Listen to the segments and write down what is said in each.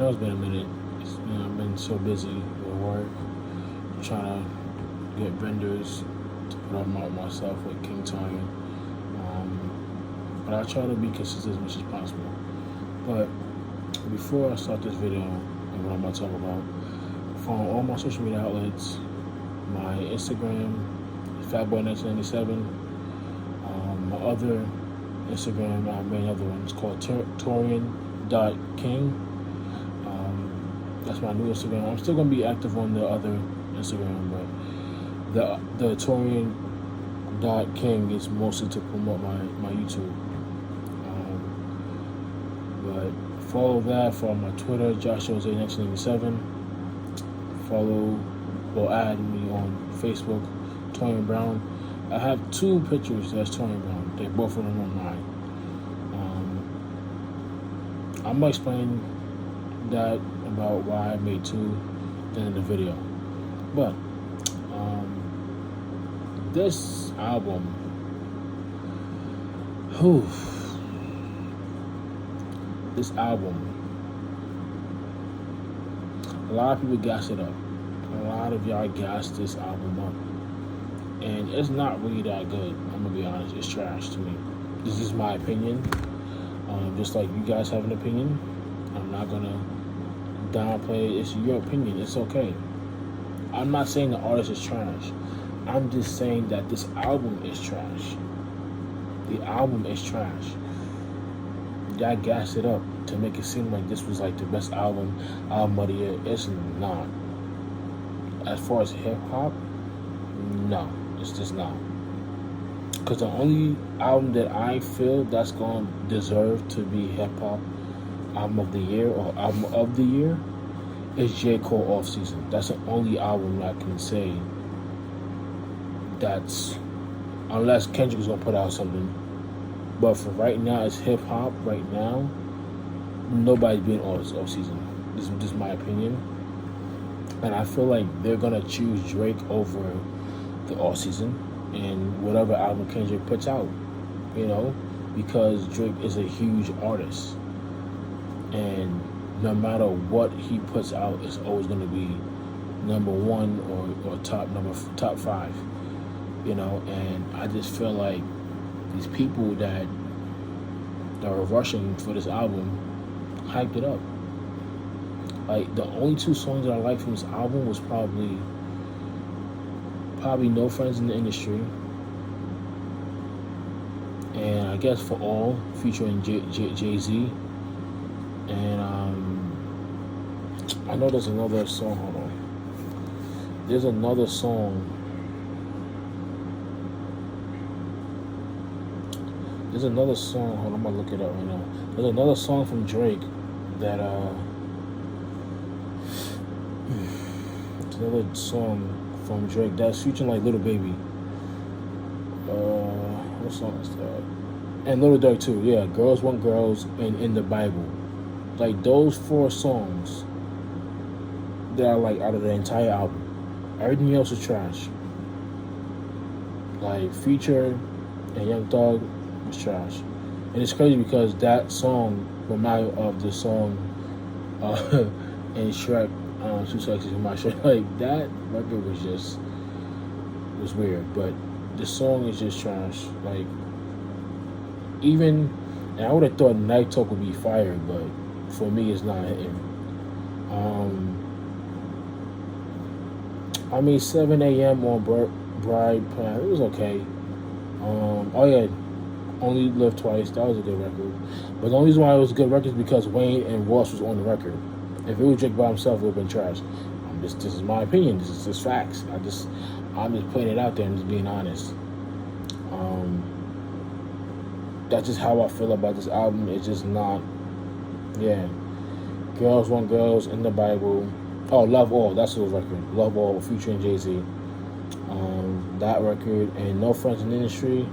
know it's been a minute. I've been so busy with work, trying to get vendors to put on myself with King Tony. But I try to be consistent as much as possible. But before I start this video and what I'm about to talk about, follow all my social media outlets. My Instagram, Fatboy1997. My other Instagram, I made another one. It's called Torian.King. That's my new Instagram. I'm still gonna be active on the other Instagram, but the Torian.King is mostly to promote my YouTube. But follow that. Follow my Twitter, JoshuaJ1987. Follow or add me on Facebook, Torian Brown. I have two pictures that's Torian Brown. They both of them on mine. I'm gonna explain that about why I made two in the video. But this album, a lot of people gas it up. A lot of y'all gassed this album up. And it's not really that good. I'm gonna be honest, it's trash to me. This is my opinion. Just like you guys have an opinion, I'm not gonna downplay it. It's your opinion, it's okay. I'm not saying the artist is trash. I'm just saying that this album is trash. The album is trash. Y'all gassed it up to make it seem like this was like the best album of the year. It's not. As far as hip hop, no, it's just not. Because the only album that I feel that's going to deserve to be hip hop album of the year or album of the year is J. Cole Off Season. That's the only album I can say that's, unless Kendrick is going to put out something. But for right now, it's hip hop. Right now, nobody's being off season. This is just my opinion. And I feel like they're gonna choose Drake over the off season and whatever album Kendrick puts out, because Drake is a huge artist, and no matter what he puts out, it's always gonna be number one or top five, And I just feel like these people that are rushing for this album hyped it up. Like, the only two songs that I liked from this album was probably No Friends in the Industry, and I guess For All featuring Jay-Z. And I know there's another song. Hold on. There's another song. Hold on, I'm gonna look it up right now. There's another song from Drake that it's another song from Drake that's featuring like Little Baby. What song is that? And Little Dirk too. Yeah, Girls Want Girls and In the Bible. Like, those four songs that are like out of the entire album. Everything else is trash. Like, Future and Young Thug was trash. And it's crazy because that song reminded me of the song in Shrek, Two Sexes in My Shirt. Like, that record was weird. But the song is just trash. Like, and I would have thought Night Talk would be fire, but for me, it's not hitting. 7 a.m. on Bride Plan, it was okay. Only Live Twice, that was a good record. But the only reason why it was a good record is because Wayne and Ross was on the record. If it was Drake by himself, it would have been trash. This is my opinion. This is just facts. I'm just putting it out there and just being honest. That's just how I feel about this album. It's just not. Yeah. Girls Want Girls, In the Bible. Oh, Love All. That's the record. Love All featuring Jay-Z. That record and No Friends in the Industry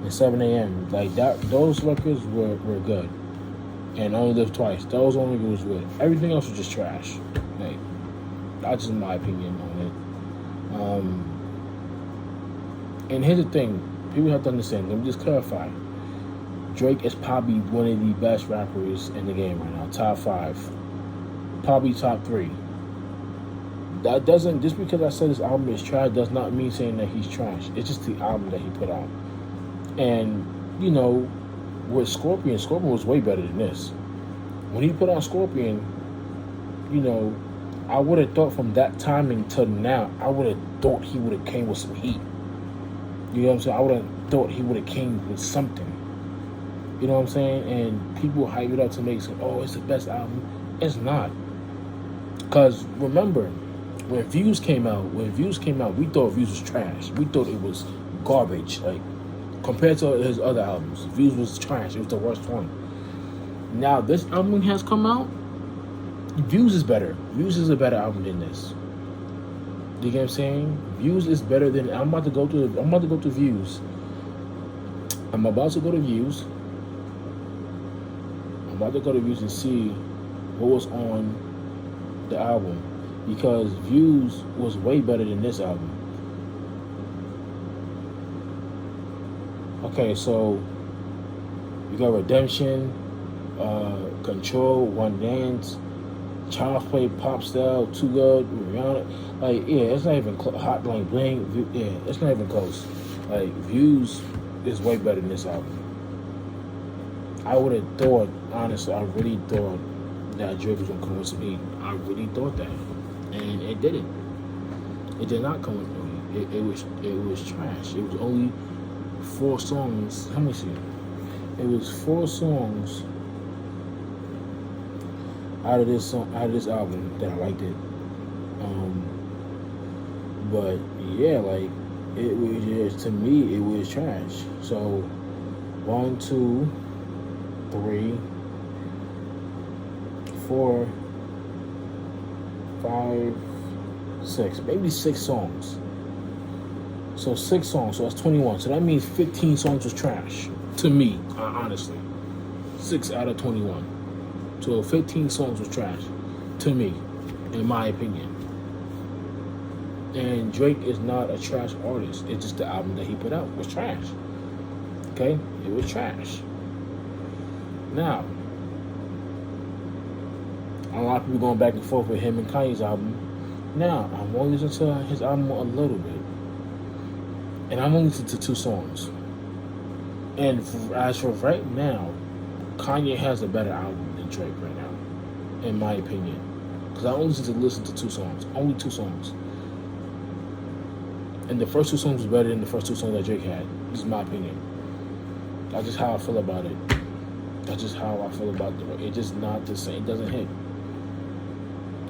and 7 a.m. Like that. Those records were good. And Only Live Twice. Those only was good. Everything else was just trash. Like, that's just my opinion on it. And here's the thing. People have to understand. Let me just clarify. Drake is probably one of the best rappers in the game right now. Top 5. probably top 3. That doesn't, just because I said this album is trash does not mean saying that he's trash. It's just the album that he put out. And, you know, with Scorpion was way better than this. When he put out Scorpion, you know, I would have thought from that timing to now, I would have thought he would have came with some heat. You know what I'm saying? I would have thought he would have came with something. You know what I'm saying? And people hype it up to make some, oh, it's the best album. It's not. Because remember, when Views came out, we thought Views was trash. We thought it was garbage. Like, compared to his other albums, Views was trash. It was the worst one. Now, this album has come out, Views is better. Views is a better album than this. You get what I'm saying? Views is better than, I'm about to go to Views. I'm about to go to Views. I'm about to go to Views and see what was on the album, because Views was way better than this album. Okay, so you got Redemption, Control, One Dance, Child's Play, Pop Style, Too Good, Rihanna. Like, yeah, it's not even Hot Bling Bling. Yeah, it's not even close. Like, Views is way better than this album. I would have thought, honestly, I really thought that Drake was gonna come with some heat. I really thought that, and it didn't. It did not come with no heat. It was trash. It was only 4 songs. Let me see. It was 4 songs out of this album that I liked it. But yeah, like, it was just, to me, it was trash. So 1, 2, 3, 4, 5, 6, maybe 6 songs. So 6 songs, so that's 21. So that means 15 songs was trash to me, honestly. 6 out of 21. So 15 songs was trash to me, in my opinion. And Drake is not a trash artist. It's just the album that he put out was trash. Okay? It was trash. Now, a lot of people going back and forth with him and Kanye's album. Now, I'm only listening to his album a little bit. And I'm only listening to 2 songs. And as for right now, Kanye has a better album than Drake right now, in my opinion. Because I only listen to 2 songs. Only 2 songs. And the first 2 songs was better than the first 2 songs that Drake had. This is my opinion. That's just how I feel about it. That's just how I feel about it. It's just not the same. It doesn't hit.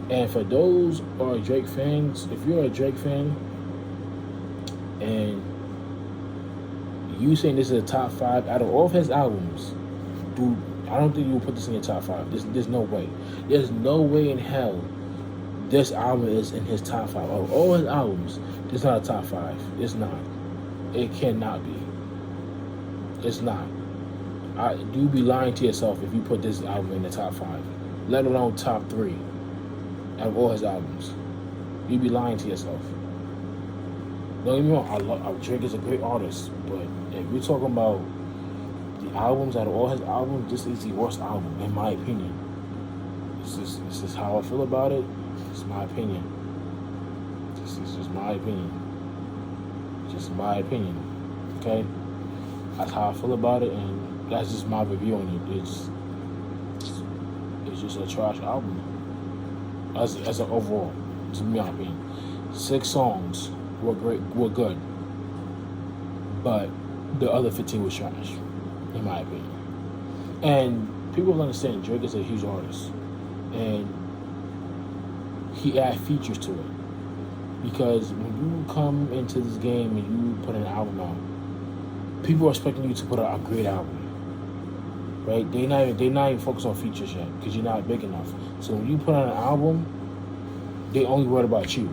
And for those who are Drake fans, if you're a Drake fan and you saying this is a top 5 out of all of his albums, dude, I don't think you will put this in your top 5. There's no way. There's no way in hell this album is in his top 5. Of all his albums, it's not a top 5. It's not. It cannot be. It's not. You'd be lying to yourself if you put this album in the top 5, let alone top 3 out of all his albums. You'd be lying to yourself. Don't get me wrong, Drake is a great artist, but if you're talking about the albums out of all his albums, this is the worst album, in my opinion. This is how I feel about it. It's my opinion. This is just my opinion. Just my opinion. Okay? That's how I feel about it, and that's just my review on it. It's just a trash album. As an overall, to my opinion. 6 songs were good, but the other 15 was trash, in my opinion. And people don't understand Drake is a huge artist, and he adds features to it. Because when you come into this game and you put an album out, people are expecting you to put out a great album, right? They're not even focused on features yet because you're not big enough. So when you put out an album, they only worried about you.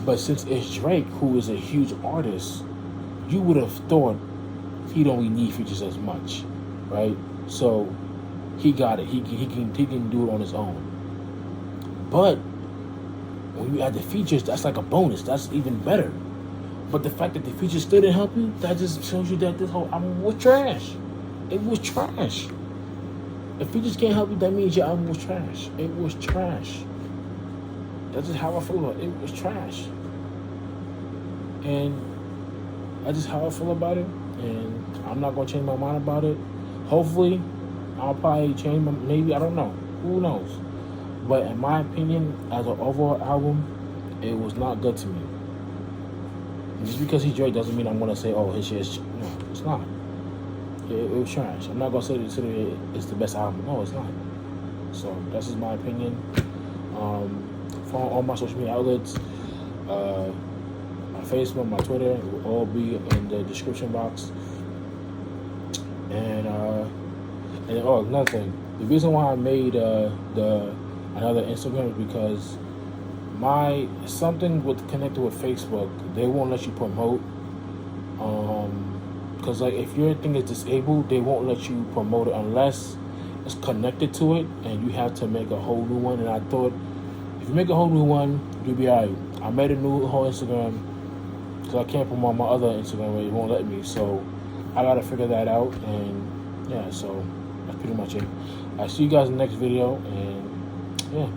But since it's Drake, who is a huge artist, you would have thought he don't really need features as much, right? So he got it. He can do it on his own. But when you add the features, that's like a bonus. That's even better. But the fact that the features still didn't help you, that just shows you that this whole album was trash. It was trash. If he just can't help you, that means your album was trash. It was trash. That's just how I feel about it. It was trash. And that's just how I feel about it. And I'm not going to change my mind about it. Hopefully, I'll probably change my, maybe, I don't know. Who knows? But in my opinion, as an overall album, it was not good to me. And just because he's Drake doesn't mean I'm going to say, oh, his shit is, no, it's not. It was trash. I'm not going to say that it's the best album. No, it's not. So that's just my opinion. Follow all my social media outlets. My Facebook, my Twitter will all be in the description box. And another thing. The reason why I made another Instagram is because something with connected with Facebook, they won't let you promote. Because like if your thing is disabled, they won't let you promote it unless it's connected to it, and you have to make a whole new one. And I thought, if you make a whole new one, you'll be alright. I made a new whole Instagram because I can't promote my other Instagram where it won't let me. So I gotta figure that out. And yeah, so that's pretty much it. I'll see you guys in the next video. And yeah.